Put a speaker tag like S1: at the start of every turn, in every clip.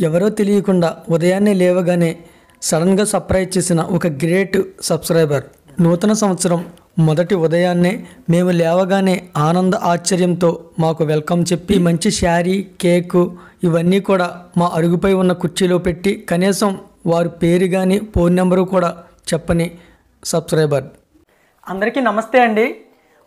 S1: ఎవరో తెలియకుండా ఉదయాన్నే లేవగానే సడన్గా సర్ప్రైజ్ చేసిన ఒక గ్రేట్ సబ్స్క్రైబర్. నూతన సంవత్సరం మొదటి ఉదయాన్నే మేము లేవగానే ఆనంద ఆశ్చర్యంతో మాకు వెల్కమ్ చెప్పి మంచి శారీ, కేకు ఇవన్నీ కూడా మా అరుగుపై ఉన్న కుర్చీలో పెట్టి కనీసం వారి పేరు కానీ ఫోన్ నెంబరు కూడా చెప్పని సబ్స్క్రైబర్.
S2: అందరికీ నమస్తే అండి.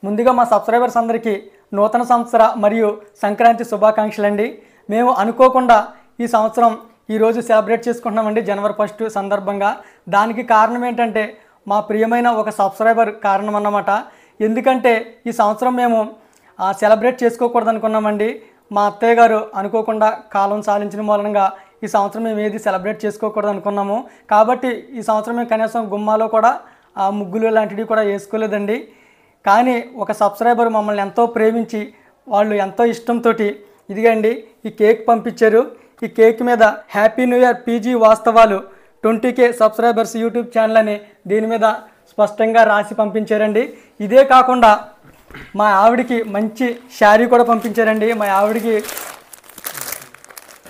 S2: ముందుగా మా సబ్స్క్రైబర్స్ అందరికీ నూతన సంవత్సర మరియు సంక్రాంతి శుభాకాంక్షలు అండి. మేము అనుకోకుండా ఈ సంవత్సరం ఈరోజు సెలబ్రేట్ చేసుకుంటున్నామండి, జనవరి 1 సందర్భంగా. దానికి కారణం ఏంటంటే మా ప్రియమైన ఒక సబ్స్క్రైబర్ కారణం అన్నమాట. ఎందుకంటే ఈ సంవత్సరం మేము సెలబ్రేట్ చేసుకోకూడదు అనుకున్నామండి. మా అత్తయ్య గారు అనుకోకుండా కాలం సాధించిన మూలంగా ఈ సంవత్సరం మేము ఏది సెలబ్రేట్ చేసుకోకూడదు అనుకున్నాము. కాబట్టి ఈ సంవత్సరం మేము కనీసం గుమ్మాలో కూడా ముగ్గులు లాంటివి కూడా వేసుకోలేదండి. కానీ ఒక సబ్స్క్రైబర్ మమ్మల్ని ఎంతో ప్రేమించి వాళ్ళు ఎంతో ఇష్టంతో ఇదిగండి ఈ కేక్ పంపించారు. ఈ కేక్ మీద హ్యాపీ న్యూ ఇయర్ పీజీ వాస్తవాలు 20K సబ్స్క్రైబర్స్ యూట్యూబ్ ఛానల్ అని దీని మీద స్పష్టంగా రాసి పంపించారండి. ఇదే కాకుండా మా ఆవిడికి మంచి శారీ కూడా పంపించారండి. మా ఆవిడికి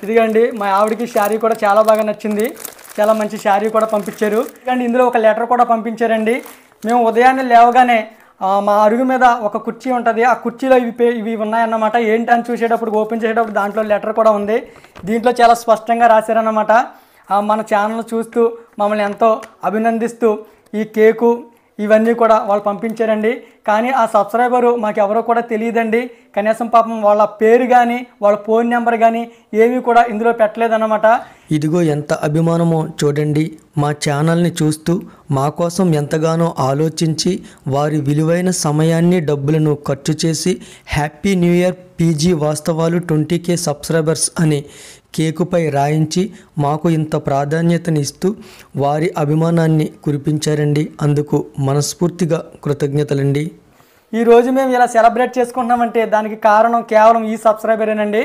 S2: ఇదిగండి మా ఆవిడికి శారీ కూడా చాలా బాగా నచ్చింది. చాలా మంచి శారీ కూడా పంపించారు. అండ్ ఇందులో ఒక లెటర్ కూడా పంపించారండి. మేము ఉదయాన్నే లేవగానే మా అరుగు మీద ఒక కుర్చీ ఉంటుంది. ఆ కుర్చీలో ఇవి ఉన్నాయన్నమాట. ఏంటని చూసేటప్పుడు ఓపెన్ చేసేటప్పుడు దాంట్లో లెటర్ కూడా ఉంది. దీంట్లో చాలా స్పష్టంగా రాశారన్నమాట. మన ఛానల్ చూస్తూ మమ్మల్ని ఎంతో అభినందిస్తూ ఈ కేకు ఇవన్నీ కూడా వాళ్ళు పంపించారండి. కానీ ఆ సబ్స్క్రైబరు మాకు ఎవరో కూడా తెలియదండి. కనీసం పాపం వాళ్ళ పేరు కానీ వాళ్ళ ఫోన్ నెంబర్ కానీ ఏమీ కూడా ఇందులో పెట్టలేదన్నమాట.
S1: ఇదిగో ఎంత అభిమానమో చూడండి. మా ఛానల్ని చూస్తూ మా కోసం ఎంతగానో ఆలోచించి వారి విలువైన సమయాన్ని డబ్బులను ఖర్చు చేసి హ్యాపీ న్యూ ఇయర్ పీజీ వాస్తవాలు 20K సబ్స్క్రైబర్స్ అని కేకుపై రాయించి మాకు ఇంత ప్రాధాన్యతనిస్తూ వారి అభిమానాన్ని కురిపించారండి. అందుకు మనస్ఫూర్తిగా కృతజ్ఞతలండి.
S2: ఈరోజు మేము ఇలా సెలబ్రేట్ చేసుకుంటున్నామంటే దానికి కారణం కేవలం ఈ సబ్స్క్రైబరేనండి.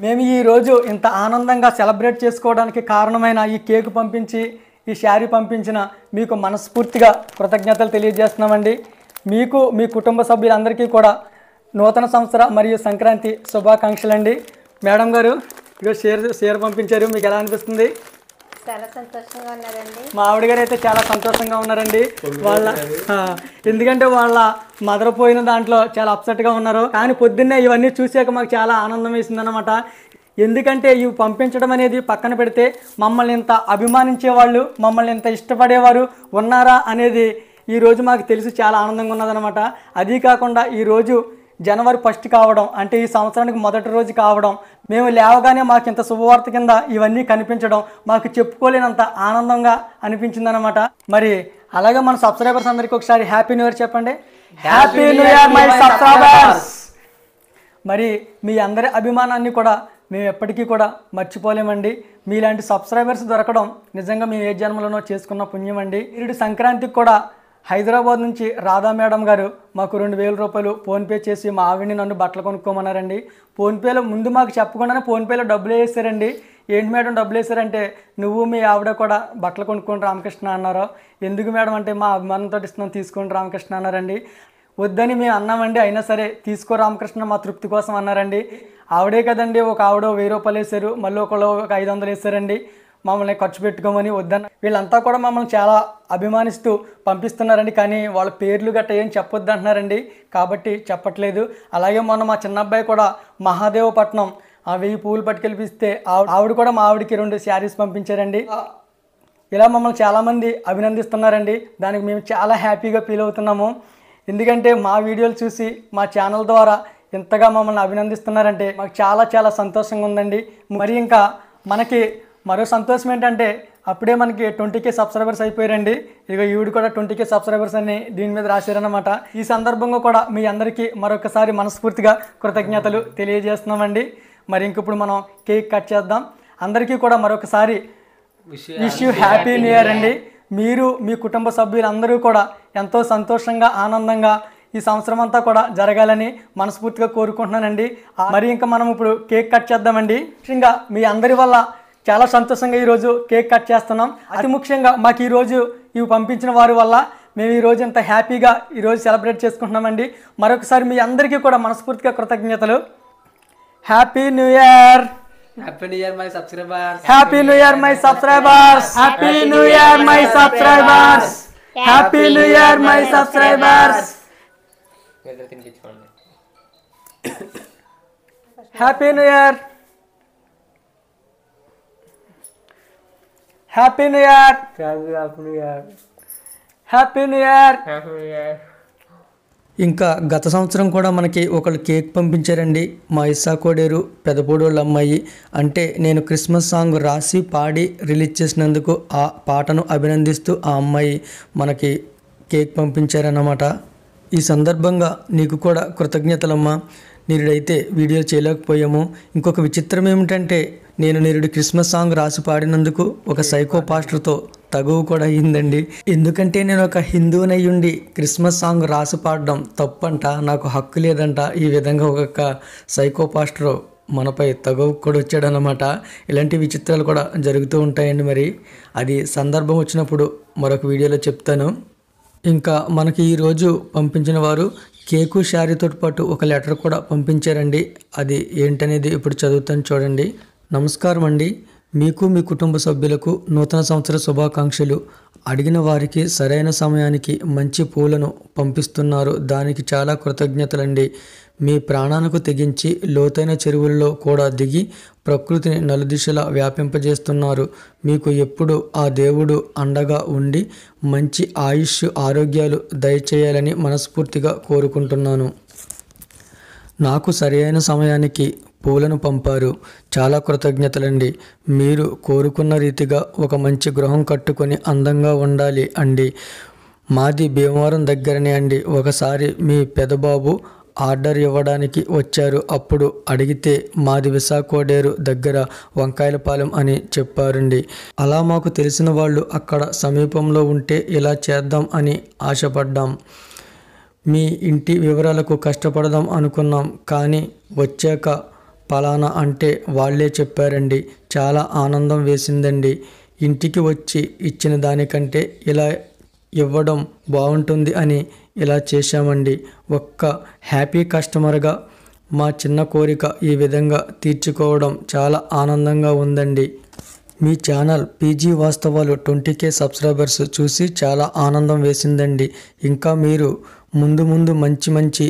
S2: మేము ఈరోజు ఇంత ఆనందంగా సెలబ్రేట్ చేసుకోవడానికి కారణమైన ఈ కేకు పంపించి ఈ శారీ పంపించిన మీకు మనస్ఫూర్తిగా కృతజ్ఞతలు తెలియజేస్తున్నామండి. మీకు మీ కుటుంబ సభ్యులందరికీ కూడా నూతన సంవత్సర మరియు సంక్రాంతి శుభాకాంక్షలండి. మేడం గారు ఇక షేర్ పంపించారు. మీకు ఎలా అనిపిస్తుంది?
S3: చాలా సంతోషంగా ఉన్నారండి.
S2: మా ఆవిడ గారు అయితే చాలా సంతోషంగా ఉన్నారండి. ఎందుకంటే వాళ్ళ మదర్ పోయిన దాంట్లో చాలా అప్సెట్గా ఉన్నారు. కానీ పొద్దున్నే ఇవన్నీ చూసాక మాకు చాలా ఆనందం వేసింది అనమాట. ఎందుకంటే ఇవి పంపించడం అనేది పక్కన పెడితే మమ్మల్ని ఇంత అభిమానించేవాళ్ళు, మమ్మల్ని ఇంత ఇష్టపడేవారు ఉన్నారా అనేది ఈరోజు మాకు తెలిసి చాలా ఆనందంగా ఉన్నదనమాట. అదీ కాకుండా ఈరోజు జనవరి 1 కావడం అంటే ఈ సంవత్సరానికి మొదటి రోజు కావడం, మేము లేవగానే మాకు ఇంత శుభవార్త కింద ఇవన్నీ కనిపించడం మాకు చెప్పుకోలేనంత ఆనందంగా అనిపించింది అనమాట. మరి అలాగే మన సబ్స్క్రైబర్స్ అందరికీ ఒకసారి హ్యాపీ న్యూ ఇయర్ చెప్పండి. Happy new year my subscribers. మరి మీ అందరి అభిమానాన్ని కూడా మేము ఎప్పటికీ కూడా మర్చిపోలేమండి. మీలాంటి సబ్స్క్రైబర్స్ దొరకడం నిజంగా మేము ఏ జన్మలోనో చేసుకున్న పుణ్యం అండి. ఈరోజు సంక్రాంతికి కూడా హైదరాబాద్ నుంచి రాధా మేడం గారు మాకు 2000 రూపాయలు ఫోన్పే చేసి మా ఆవిడని నన్ను బట్టలు కొనుక్కోమన్నారండి. ఫోన్పేలో ముందు మాకు చెప్పకుండానే ఫోన్పేలో డబ్బులు వేసారండి. ఏంటి మేడం డబ్బులు వేసారంటే నువ్వు మీ ఆవిడ కూడా బట్టలు కొనుక్కోండి రామకృష్ణ అన్నారు. ఎందుకు మేడం అంటే మా అభిమానంతో ఇస్తున్నాం తీసుకోండి రామకృష్ణ అన్నారండి. వద్దని మేము అన్నామండి. అయినా సరే తీసుకో రామకృష్ణ మా తృప్తి కోసం అన్నారండి. ఆవిడే కదండి, ఒక ఆవిడ 1000 రూపాయలు వేశారు, మళ్ళీ ఒకళ్ళు ఒక 500 వేశారండి మమ్మల్ని ఖర్చు పెట్టుకోమని. వద్దన్న వీళ్ళంతా కూడా మమ్మల్ని చాలా అభిమానిస్తూ పంపిస్తున్నారండి. కానీ వాళ్ళ పేర్లు గట్ట ఏం చెప్పొద్దు అంటున్నారండి, కాబట్టి చెప్పట్లేదు. అలాగే మొన్న మా చిన్న అబ్బాయి కూడా మహాదేవపట్నం 1000 పువ్వులు పట్టుకెళ్ళిపిస్తే ఆవిడ కూడా మా ఆవిడకి 2 శారీస్ పంపించారండి. ఇలా మమ్మల్ని చాలామంది అభినందిస్తున్నారండి. దానికి మేము చాలా హ్యాపీగా ఫీల్ అవుతున్నాము. ఎందుకంటే మా వీడియోలు చూసి మా ఛానల్ ద్వారా ఇంతగా మమ్మల్ని అభినందిస్తున్నారంటే మాకు చాలా చాలా సంతోషంగా ఉందండి. మరి ఇంకా మనకి మరో సంతోషం ఏంటంటే అప్పుడే మనకి 20K సబ్స్క్రైబర్స్ అయిపోయారండి. ఇక ఈవిడ కూడా 20K సబ్స్క్రైబర్స్ అని దీని మీద రాశారన్నమాట. ఈ సందర్భంగా కూడా మీ అందరికీ మరొకసారి మనస్ఫూర్తిగా కృతజ్ఞతలు తెలియజేస్తున్నామండి. మరి ఇంకప్పుడు మనం కేక్ కట్ చేద్దాం. అందరికీ కూడా మరొకసారి wish you happy new year అండి. మీరు మీ కుటుంబ సభ్యులందరూ కూడా ఎంతో సంతోషంగా ఆనందంగా ఈ సంవత్సరం అంతా కూడా జరగాలని మనస్ఫూర్తిగా కోరుకుంటున్నానండి. మరి ఇంకా మనం ఇప్పుడు కేక్ కట్ చేద్దామండి. ముఖ్యంగా మీ అందరి వల్ల చాలా సంతోషంగా ఈరోజు కేక్ కట్ చేస్తున్నాం. అతి ముఖ్యంగా మాకు ఈరోజు ఇవి పంపించిన వారి వల్ల మేము ఈరోజు ఇంత హ్యాపీగా ఈరోజు సెలబ్రేట్ చేసుకుంటున్నామండి. మరొకసారి మీ అందరికీ కూడా మనస్ఫూర్తిగా కృతజ్ఞతలు. Happy new year.
S4: Happy new year my subscribers.
S2: Happy new year my subscribers. Happy new year my subscribers. Happy new year my subscribers.
S4: తినిపించుకోండి.
S2: Happy new year. Happy new year. Happy new year.
S1: ఇంకా గత సంవత్సరం కూడా మనకి ఒకళ్ళు cake పంపించారండి. మా ఇస్సా కోడేరు పెదపూడోళ్ళ అమ్మాయి. అంటే నేను క్రిస్మస్ సాంగ్ రాసి పాడి రిలీజ్ చేసినందుకు ఆ పాటను అభినందిస్తూ ఆ అమ్మాయి మనకి కేక్ పంపించారన్నమాట. ఈ సందర్భంగా నీకు కూడా కృతజ్ఞతలమ్మా. నిరుడైతే వీడియో చేయలేకపోయాము. ఇంకొక విచిత్రం ఏమిటంటే నేను నిరుడు క్రిస్మస్ సాంగ్ రాసి పాడినందుకు ఒక సైకో పాస్టర్తో తగువ కూడా అయ్యిందండి. ఎందుకంటే నేను ఒక హిందువునయ్యుండి క్రిస్మస్ సాంగ్ రాసి పాడడం తప్పంట, నాకు హక్కు లేదంట. ఈ విధంగా ఒక సైకో పాస్టర్ మనపై తగువ కూడా వచ్చాడనమాట. ఇలాంటి విచిత్రాలు కూడా జరుగుతూ ఉంటాయండి. మరి అది సందర్భం వచ్చినప్పుడు మరొక వీడియోలో చెప్తాను. ఇంకా మనకి ఈరోజు పంపించిన వారు కేకు శారీతో పాటు ఒక లెటర్ కూడా పంపించారండి. అది ఏంటనేది ఇప్పుడు చదువుతాను చూడండి. నమస్కారం అండి. మీకు మీ కుటుంబ సభ్యులకు నూతన సంవత్సర శుభాకాంక్షలు. అడిగిన వారికి సరైన సమయానికి మంచి పూలను పంపిస్తున్నారు. దానికి చాలా కృతజ్ఞతలండి. మీ ప్రాణాలకు తెగించి లోతైన చెరువుల్లో కూడా దిగి ప్రకృతిని నలుదిశలా వ్యాపింపజేస్తున్నారు. మీకు ఎప్పుడు ఆ దేవుడు అండగా ఉండి మంచి ఆయుష్ ఆరోగ్యాలు దయచేయాలని మనస్ఫూర్తిగా కోరుకుంటున్నాను. నాకు సరైన సమయానికి పూలను పంపారు. చాలా కృతజ్ఞతలండి. మీరు కోరుకున్న రీతిగా ఒక మంచి గృహం కట్టుకొని అందంగా ఉండాలి అండి. మాది భీమవరం దగ్గరనే అండి. ఒకసారి మీ పెదబాబు ఆర్డర్ ఇవ్వడానికి వచ్చారు. అప్పుడు అడిగితే మాది విశాఖోడేరు దగ్గర వంకాయలపాలెం అని చెప్పారండి. అలా మాకు తెలిసిన వాళ్ళు అక్కడ సమీపంలో ఉంటే ఇలా చేద్దాం అని ఆశపడ్డాం. మీ ఇంటి వివరాలకు కష్టపడదాం అనుకున్నాం. కానీ వచ్చాక పలానా అంటే వాళ్ళే చెప్పారండి. చాలా ఆనందం వేసిందండి. ఇంటికి వచ్చి ఇచ్చిన దానికంటే ఇలా ఇవ్వడం బాగుంటుంది అని ఇలా చేశామండి. ఒక్క హ్యాపీ కస్టమర్గా మా చిన్న కోరిక ఈ విధంగా తీర్చుకోవడం చాలా ఆనందంగా ఉందండి. మీ ఛానల్ పీజీ వాస్తవాలు 20K సబ్స్క్రైబర్స్ చూసి చాలా ఆనందం వేసిందండి. ఇంకా మీరు ముందు మంచి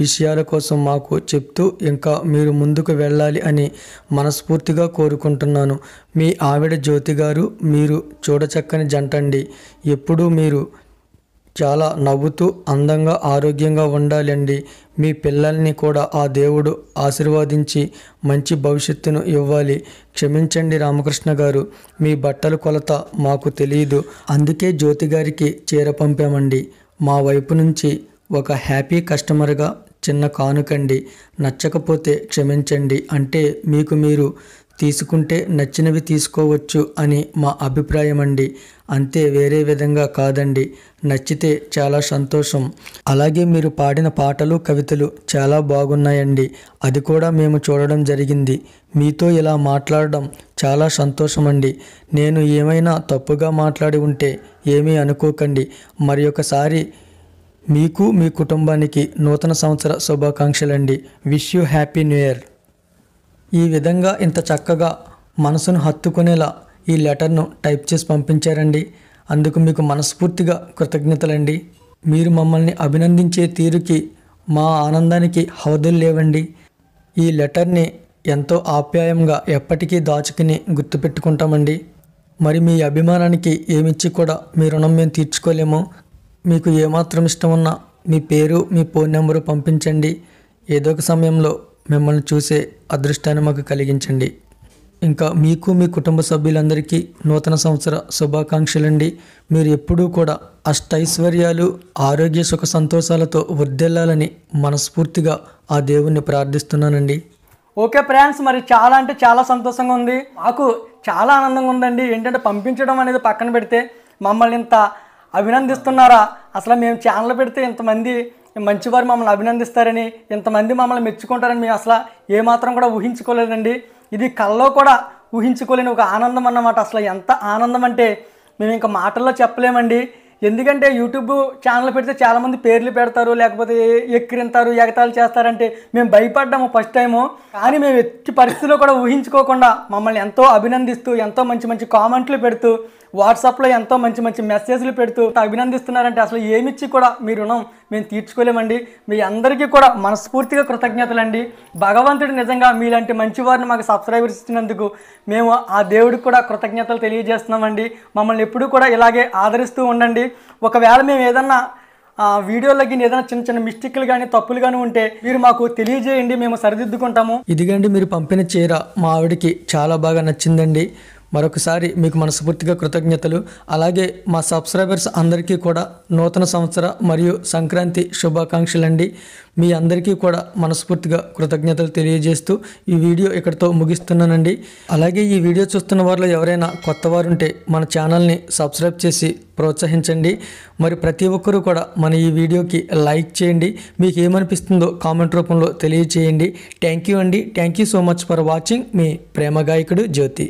S1: విషయాల కోసం మాకు చెప్తూ ఇంకా మీరు ముందుకు వెళ్ళాలి అని మనస్ఫూర్తిగా కోరుకుంటున్నాను. మీ ఆవిడ జ్యోతి గారు మీరు చూడచక్కని జంటండి. ఎప్పుడూ మీరు చాలా నవ్వుతూ అందంగా ఆరోగ్యంగా ఉండాలండి. మీ పిల్లల్ని కూడా ఆ దేవుడు ఆశీర్వదించి మంచి భవిష్యత్తును ఇవ్వాలి. క్షమించండి రామకృష్ణ గారు, మీ బట్టల కొలత మాకు తెలియదు. అందుకే జ్యోతి గారికి చీర పంపామండి. మా వైపు నుంచి ఒక హ్యాపీ కస్టమర్గా చిన్న కానుకండి. నచ్చకపోతే క్షమించండి. అంటే మీకు మీరు తీసుకుంటే నచ్చినవి తీసుకోవచ్చు అని మా అభిప్రాయం అండి. అంతే, వేరే విధంగా కాదండి. నచ్చితే చాలా సంతోషం. అలాగే మీరు పాడిన పాటలు కవితలు చాలా బాగున్నాయండి. అది కూడా మేము చూడడం జరిగింది. మీతో ఇలా మాట్లాడడం చాలా సంతోషం అండి. నేను ఏమైనా తప్పుగా మాట్లాడి ఉంటే ఏమీ అనుకోకండి. మరి ఒకసారి మీకు మీ కుటుంబానికి నూతన సంవత్సర శుభాకాంక్షలండి. Wish you happy new year. ఈ విధంగా ఇంత చక్కగా మనసును హత్తుకునేలా ఈ లెటర్ను టైప్ చేసి పంపించారండి. అందుకు మీకు మనస్ఫూర్తిగా కృతజ్ఞతలండి. మీరు మమ్మల్ని అభినందించే తీరుకి మా ఆనందానికి హద్దులు లేవండి. ఈ లెటర్ని ఎంతో ఆప్యాయంగా ఎప్పటికీ దాచుకుని గుర్తుపెట్టుకుంటామండి. మరి మీ అభిమానానికి ఏమిచ్చి కూడా మీ రుణం మేము తీర్చుకోలేము. మీకు ఏమాత్రం ఇష్టం ఉన్నా మీ పేరు మీ ఫోన్ నెంబరు పంపించండి. ఏదో ఒక సమయంలో మిమ్మల్ని చూసే అదృష్టాన్ని మాకు కలిగించండి. ఇంకా మీకు మీ కుటుంబ సభ్యులందరికీ నూతన సంవత్సర శుభాకాంక్షలండి. మీరు ఎప్పుడూ కూడా అష్టైశ్వర్యాలు ఆరోగ్య సుఖ సంతోషాలతో వర్ధిల్లాలని మనస్ఫూర్తిగా ఆ దేవుణ్ణి ప్రార్థిస్తున్నానండి.
S2: ఓకే ఫ్రెండ్స్, మరి చాలా అంటే చాలా సంతోషంగా ఉంది. మాకు చాలా ఆనందంగా ఉందండి. ఏంటంటే పంపించడం అనేది పక్కన పెడితే మమ్మల్ని ఇంత అభినందిస్తున్నారా? అసలు మేము ఛానల్ పెడితే ఇంతమంది మంచివారు మమ్మల్ని అభినందిస్తారని, ఇంతమంది మమ్మల్ని మెచ్చుకుంటారని మేము అసలు ఏమాత్రం కూడా ఊహించుకోలేదండి. ఇది కల్లో కూడా ఊహించుకోలేని ఒక ఆనందం అన్నమాట. అసలు ఎంత ఆనందం అంటే మేము ఇంకా మాటల్లో చెప్పలేమండి. ఎందుకంటే యూట్యూబ్ ఛానల్ పెడితే చాలామంది పేర్లు పెడతారు, లేకపోతే ఎక్కిరింతారు, ఎగతాళి చేస్తారంటే మేము భయపడ్డాము ఫస్ట్ టైము. కానీ మేము ఎట్టి పరిస్థితుల్లో కూడా ఊహించుకోకుండా మమ్మల్ని ఎంతో అభినందిస్తూ, ఎంతో మంచి మంచి కామెంట్లు పెడుతూ, వాట్సాప్లో ఎంతో మంచి మంచి మెసేజ్లు పెడుతూ అభినందిస్తున్నారంటే అసలు ఏమిచ్చి కూడా మీ రుణం మేము తీర్చుకోలేమండి. మీ అందరికీ కూడా మనస్ఫూర్తిగా కృతజ్ఞతలండి. భగవంతుడు నిజంగా మీలాంటి మంచి వారిని మాకు సబ్స్క్రైబర్స్ ఇచ్చినందుకు మేము ఆ దేవుడికి కూడా కృతజ్ఞతలు తెలియజేస్తున్నామండి. మమ్మల్ని ఎప్పుడూ కూడా ఇలాగే ఆదరిస్తూ ఉండండి. ఒకవేళ మేము ఏదన్నా వీడియోలకి ఏదైనా చిన్న చిన్న మిస్టేక్లు కానీ తప్పులు కానీ ఉంటే మీరు మాకు తెలియజేయండి, మేము సరిదిద్దుకుంటాము.
S1: ఇదిగండి మీరు పంపిన చీర మా ఆవిడకి చాలా బాగా నచ్చిందండి. మరొకసారి మీకు మనస్ఫూర్తిగా కృతజ్ఞతలు. అలాగే మా సబ్స్క్రైబర్స్ అందరికీ కూడా నూతన సంవత్సర మరియు సంక్రాంతి శుభాకాంక్షలండి. మీ అందరికీ కూడా మనస్ఫూర్తిగా కృతజ్ఞతలు తెలియజేస్తూ ఈ వీడియో ఇక్కడితో ముగిస్తున్నానండి. అలాగే ఈ వీడియో చూస్తున్న వారిలో ఎవరైనా కొత్త వారు ఉంటే మన ఛానల్ని సబ్స్క్రైబ్ చేసి ప్రోత్సహించండి. మరి ప్రతి ఒక్కరూ కూడా మన ఈ వీడియోకి లైక్ చేయండి. మీకు ఏమనిపిస్తుందో కామెంట్ రూపంలో తెలియజేయండి. థ్యాంక్ యూ అండి. Thank you so much for watching. మీ ప్రేమ గాయకుడు జ్యోతి.